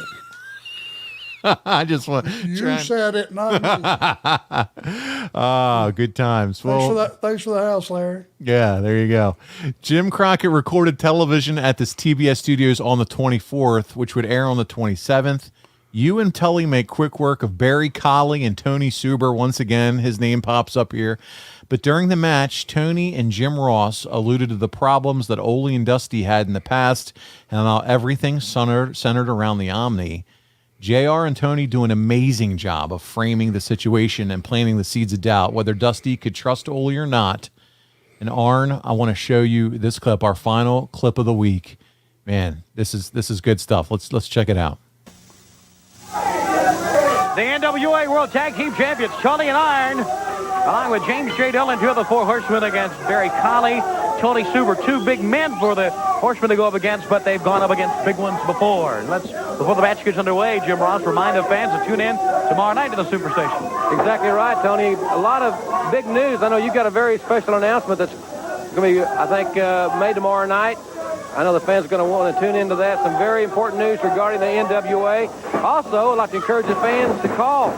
B: I just want
C: You said it, not me.
B: Ah, good times. Well,
C: Thanks for the house, Larry.
B: yeah, there you go. Jim Crockett recorded television at this TBS studios on the 24th, which would air on the 27th. You and Tully make quick work of Barry Collie and Tony Suber. Once again, his name pops up here. But during the match, Tony and Jim Ross alluded to the problems that Ollie and Dusty had in the past and how everything centered around the Omni. JR and Tony do an amazing job of framing the situation and planting the seeds of doubt, whether Dusty could trust Ollie or not. And Arn, I want to show you this clip, our final clip of the week. Man, this is good stuff. Let's check it out.
D: The NWA World Tag Team Champions, Tully and Arn, along with James J. Dillon, two of the four Horsemen against Barry Collie, Tony Suber, two big men for the Horsemen to go up against, but they've gone up against big ones before. Before the match gets underway, Jim Ross, remind the fans to tune in tomorrow night to the Superstation.
E: Exactly right, Tony. A lot of big news. I know you've got a very special announcement that's going to be, I think, made tomorrow night. I know the fans are going to want to tune into that. Some very important news regarding the NWA. Also, I'd like to encourage the fans to call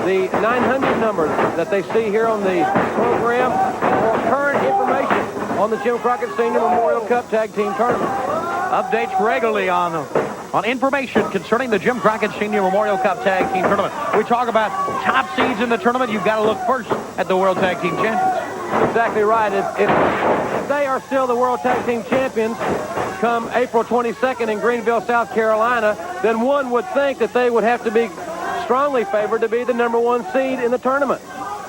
E: the 900 number that they see here on the program for current information on the Jim Crockett Senior Memorial Cup Tag Team Tournament.
D: Updates regularly on information concerning the Jim Crockett Senior Memorial Cup Tag Team Tournament. We talk about top seeds in the tournament. You've got to look first at the World Tag Team Champions.
E: Exactly right. If they are still the World Tag Team Champions come April 22nd in Greenville, South Carolina, then one would think that they would have to be strongly favored to be the number one seed in the tournament.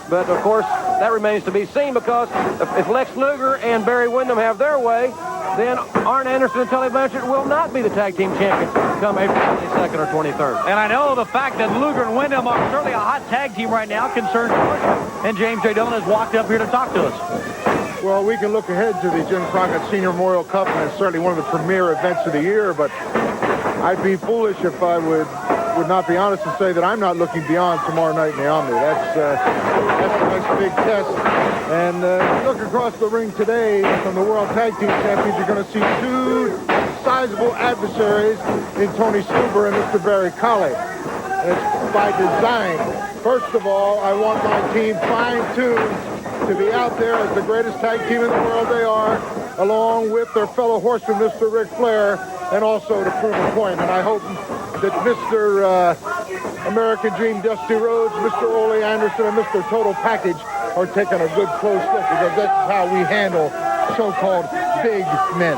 E: But, of course, that remains to be seen because if Lex Luger and Barry Windham have their way, then Arn Anderson and Tully Blanchard will not be the tag team champions come April 22nd or 23rd.
D: And I know the fact that Luger and Windham are certainly a hot tag team right now concerns Horsemen. And James J. Dillon has walked up here to talk to us.
G: Well, we can look ahead to the Jim Crockett Senior Memorial Cup, and it's certainly one of the premier events of the year, but I'd be foolish if I would not be honest and say that I'm not looking beyond tomorrow night in the Omni. That's the next big test. And look across the ring today from the World Tag Team Champions, you're going to see two sizable adversaries in Tony Suber and Mr. Barry Collie. And it's by design. First of all, I want my team fine-tuned to be out there as the greatest tag team in the world they are, along with their fellow horseman, Mr. Ric Flair, and also to prove a point. And I hope that Mr. American Dream Dusty Rhodes, Mr. Ollie Anderson, and Mr. Total Package are taking a good close look, because that's how we handle so-called big men.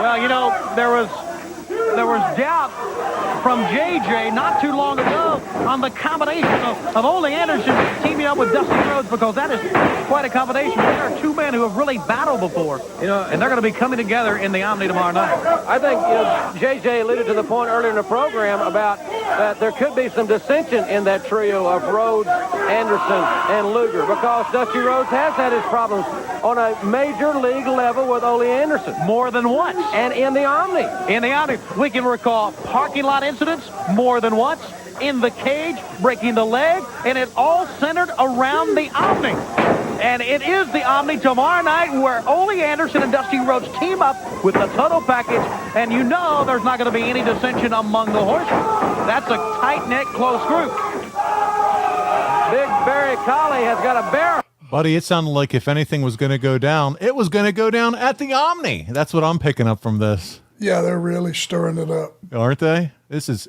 D: Well, you know, there was doubt from JJ not too long ago on the combination of Ollie Anderson teaming up with Dusty Rhodes, because that is quite a combination. There are two men who have really battled before, you know, and they're going to be coming together in the Omni tomorrow night.
E: I think, you know, JJ alluded to the point earlier in the program about that there could be some dissension in that trio of Rhodes, Anderson, and Luger, because Dusty Rhodes has had his problems on a major league level with Ollie Anderson.
D: More than once.
E: And in the Omni.
D: In the Omni. We can recall parking lot incidents more than once, in the cage, breaking the leg, and it all centered around the Omni. And it is the Omni tomorrow night where Ollie Anderson and Dusty Rhodes team up with the Total Package, and you know there's not going to be any dissension among the horsemen. That's a tight-knit, close group.
E: Big Barry Collie has got a barrel.
B: Buddy, it sounded like if anything was going to go down, it was going to go down at the Omni. That's what I'm picking up from this.
C: Yeah, they're really stirring it up.
B: Aren't they?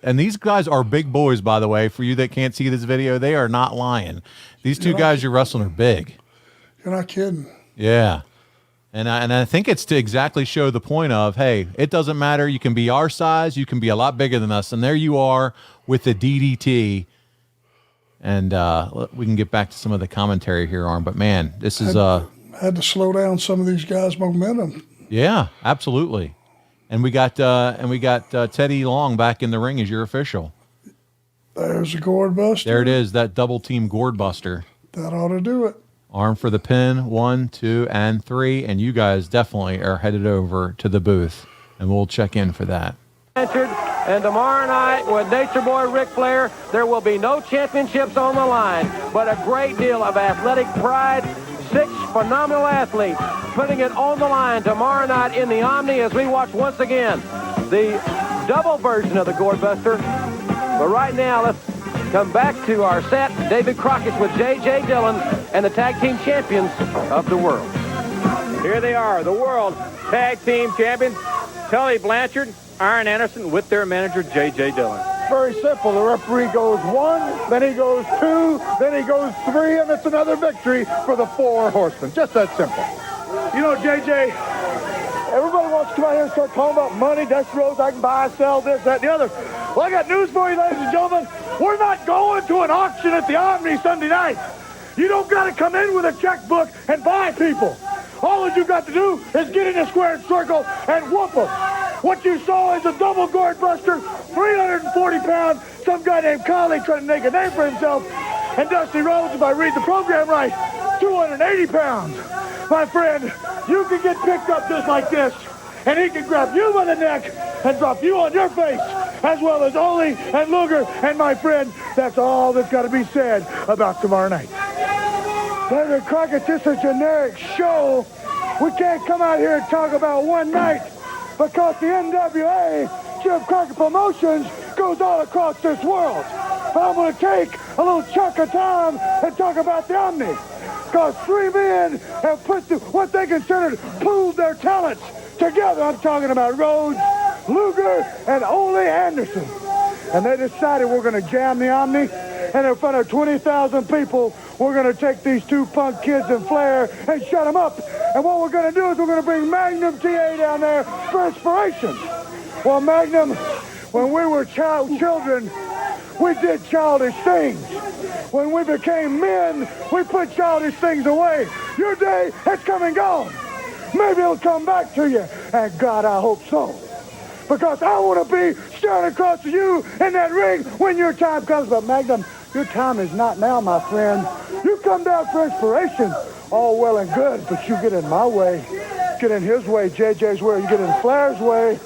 B: And these guys are big boys, by the way. For you that can't see this video, they are not lying. These two guys you're wrestling are big.
C: You're not kidding.
B: Yeah. And I think it's to exactly show the point of, hey, it doesn't matter. You can be our size. You can be a lot bigger than us. And there you are with the DDT. And we can get back to some of the commentary here, Arn. But, man, this is...
C: had to slow down some of these guys' momentum.
B: Yeah, absolutely. And we got Teddy Long back in the ring as your official.
C: There's a gourd buster.
B: There it is, that double team gourd buster.
C: That ought to do it.
B: Arm for the pin, 1, 2, and 3, and you guys definitely are headed over to the booth, and we'll check in for that.
E: Entered And tomorrow night with Nature Boy Ric Flair, there will be no championships on the line, but a great deal of athletic pride. 6 phenomenal athletes putting it on the line tomorrow night in the Omni as we watch once again the double version of the Gourd Buster. But right now, let's come back to our set. David Crockett with J.J. Dillon and the tag team champions of the world.
D: Here they are, the world tag team champions, Tully Blanchard, Arn Anderson with their manager, J.J. Dillon.
H: Very simple. The referee goes 1, then he goes 2, then he goes 3, and it's another victory for the 4 Horsemen. Just that simple.
G: You know, JJ,
H: Everybody wants to come out here and start talking about money, Dusty Rhodes, I can buy, sell, this, that, and the other. Well, I got news for you, ladies and gentlemen. We're not going to an auction at the Omni Sunday night. You don't got to come in with a checkbook and buy people. All that you got to do is get in a square circle and whoop them. What you saw is a double Gourd Buster, 340 pounds, some guy named Collie trying to make a name for himself. And Dusty Rhodes, if I read the program right, 280 pounds. My friend, you can get picked up just like this, and he can grab you by the neck and drop you on your face, as well as Ollie and Luger. And my friend, that's all that's got to be said about tomorrow night. David Crockett, this is a generic show. We can't come out here and talk about one night because the NWA, Jim Crockett Promotions, goes all across this world. But I'm going to take a little chunk of time and talk about the Omni. Because 3 men have put what they considered pooled their talents together. I'm talking about Rhodes, Luger, and Ollie Anderson. And they decided we're going to jam the Omni. And in front of 20,000 people, we're going to take these 2 punk kids in Flair and shut them up. And what we're going to do is we're going to bring Magnum TA down there for inspiration. Well, Magnum, when we were children, we did childish things. When we became men, we put childish things away. Your day has come and gone. Maybe it'll come back to you. And God, I hope so. Because I want to be staring across to you in that ring when your time comes. But Magnum, your time is not now, my friend. You come down for inspiration. All well and good, but you get in my way. Get in his way, JJ's way. You get in Flair's way.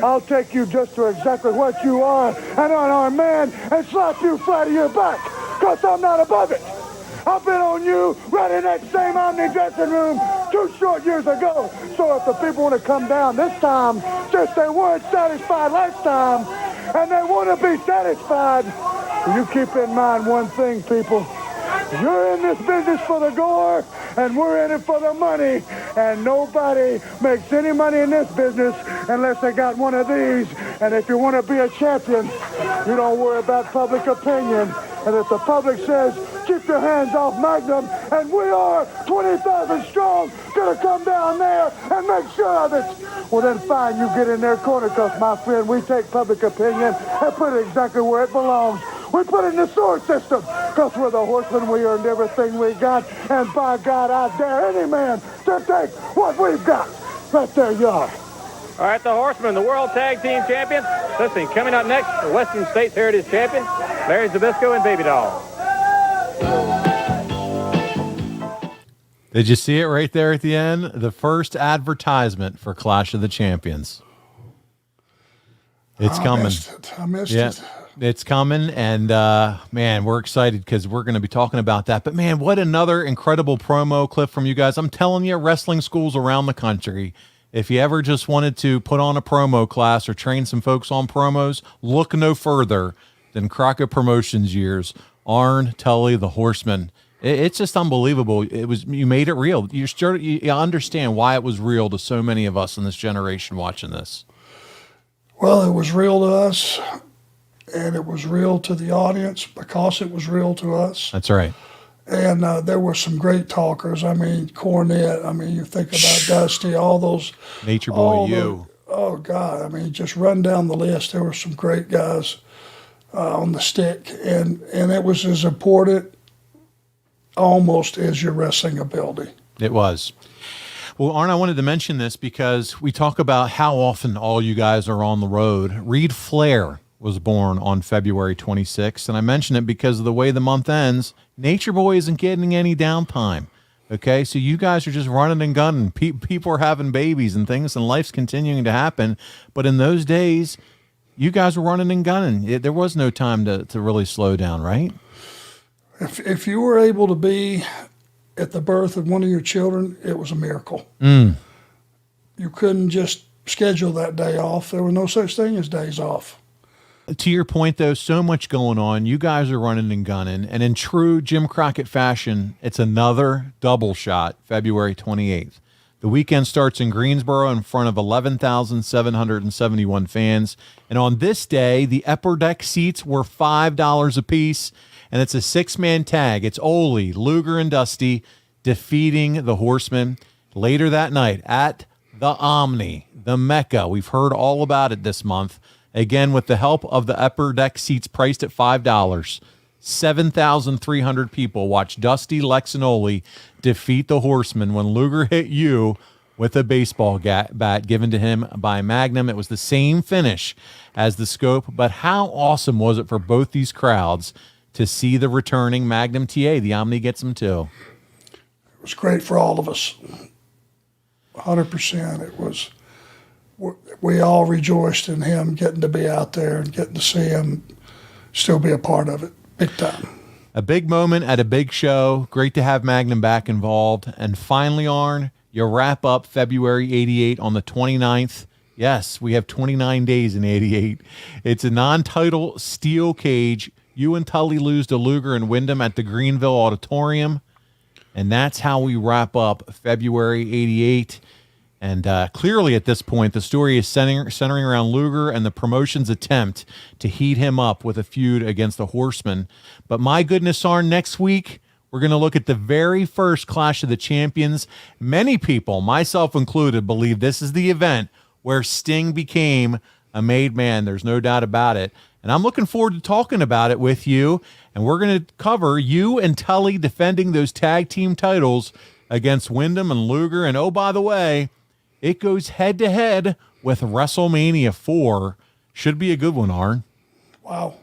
H: I'll take you just to exactly what you are, an unarmed man, and slap you flat on your back, because I'm not above it. I've been on you right in that same Omni dressing room 2 short years ago. So if the people want to come down this time, since they weren't satisfied last time, and they want to be satisfied, you keep in mind one thing, people. You're in this business for the gore, and we're in it for the money. And nobody makes any money in this business unless they got one of these. And if you want to be a champion, you don't worry about public opinion. And if the public says, keep your hands off Magnum, and we are 20,000 strong, gonna come down there and make sure of it, well then fine, you get in their corner, because my friend, we take public opinion and put it exactly where it belongs. We put it in the sword system, because we're the Horsemen. We earned everything we got, and by God, I dare any man to take what we've got. Right there you are.
D: All right, the Horsemen, the World Tag Team Champions. Listen, coming up next, the Western States Heritage Champion, Larry Zbyszko and Baby Doll.
B: Did you see it right there at the end? The first advertisement for Clash of the Champions. It's coming.
C: I missed it.
B: It's coming, and man, we're excited because we're going to be talking about that. But man, what another incredible promo clip from you guys. I'm telling you, wrestling schools around the country, if you ever just wanted to put on a promo class or train some folks on promos, look no further than Crockett Promotions years. Arn, Tully, the Horsemen. It's just unbelievable. You made it real. You understand why it was real to so many of us in this generation watching this.
C: Well, it was real to us, and it was real to the audience because it was real to us.
B: That's right.
C: And there were some great talkers. I mean, Cornette. I mean, you think about Dusty, all those.
B: Nature Boy, you.
C: Oh, God. I mean, just run down the list. There were some great guys on the stick. And it was as important almost as your wrestling ability.
B: It was. Well, Arn, I wanted to mention this because we talk about how often all you guys are on the road. Reed Flair was born on February 26th, and I mention it because of the way the month ends. Nature Boy isn't getting any downtime, okay? So you guys are just running and gunning. People are having babies and things, and life's continuing to happen. But in those days, you guys were running and gunning. There was no time to really slow down, right?
C: If you were able to be at the birth of one of your children, it was a miracle. You couldn't just schedule that day off. There was no such thing as days off.
B: To your point, though, so much going on. You guys are running and gunning. And in true Jim Crockett fashion, it's another double shot, February 28th. The weekend starts in Greensboro in front of 11,771 fans. And on this day, the upper deck seats were $5 a piece. And it's a 6-man tag. It's Ollie, Luger, and Dusty defeating the Horsemen later that night at the Omni, the Mecca. We've heard all about it this month. Again, with the help of the upper deck seats priced at $5, 7,300 people watched Dusty, Lex, and Ollie defeat the Horsemen when Luger hit you with a baseball bat given to him by Magnum. It was the same finish as the Scope, but how awesome was it for both these crowds to see the returning Magnum TA? The Omni gets them too.
C: It was great for all of us. 100%. It was. We all rejoiced in him getting to be out there and getting to see him still be a part of it, big time.
B: A big moment at a big show. Great to have Magnum back involved. And finally, Arn, you wrap up February 88 on the 29th. Yes, we have 29 days in 88. It's a non-title steel cage. You and Tully lose to Luger and Windham at the Greenville Auditorium. And that's how we wrap up February 88. And clearly at this point, the story is centering around Luger and the promotion's attempt to heat him up with a feud against the Horsemen. But my goodness, Arn, next week, we're going to look at the very first Clash of the Champions. Many people, myself included, believe this is the event where Sting became a made man. There's no doubt about it. And I'm looking forward to talking about it with you. And we're going to cover you and Tully defending those tag team titles against Windham and Luger. And oh, by the way, it goes head-to-head with WrestleMania 4. Should be a good one, Arn.
C: Wow.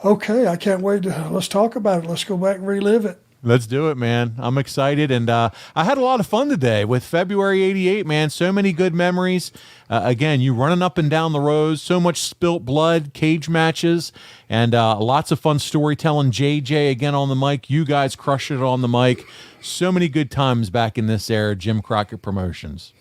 C: Okay, I can't wait let's talk about it. Let's go back and relive it.
B: Let's do it, man. I'm excited, and I had a lot of fun today with February 88, man. So many good memories. Again, you running up and down the rows, so much spilt blood, cage matches, and lots of fun storytelling. JJ again on the mic. You guys crushed it on the mic. So many good times back in this era, Jim Crockett Promotions.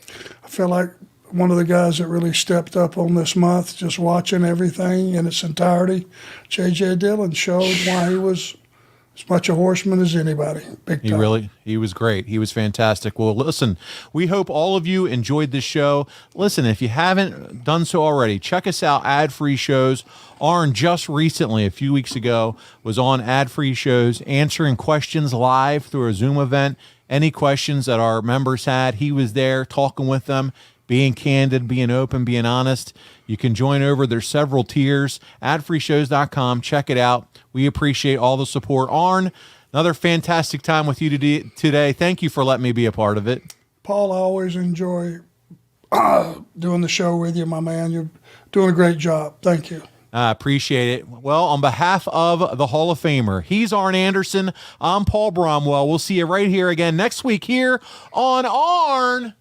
C: I feel like one of the guys that really stepped up on this month, just watching everything in its entirety, JJ Dillon showed why he was as much a Horseman as anybody. Big time.
B: He was great. He was fantastic. Well, listen, we hope all of you enjoyed this show. Listen, if you haven't done so already, check us out, ad-free shows. Arn just recently, a few weeks ago, was on ad-free shows, answering questions live through a Zoom event. Any questions that our members had, he was there talking with them, being candid, being open, being honest. You can join over. There's several tiers. Adfreeshows.com. Check it out. We appreciate all the support. Arn, another fantastic time with you today. Thank you for letting me be a part of it.
C: Paul, I always enjoy doing the show with you, my man. You're doing a great job. Thank you.
B: I appreciate it. Well, on behalf of the Hall of Famer, he's Arn Anderson. I'm Paul Bromwell. We'll see you right here again next week here on Arn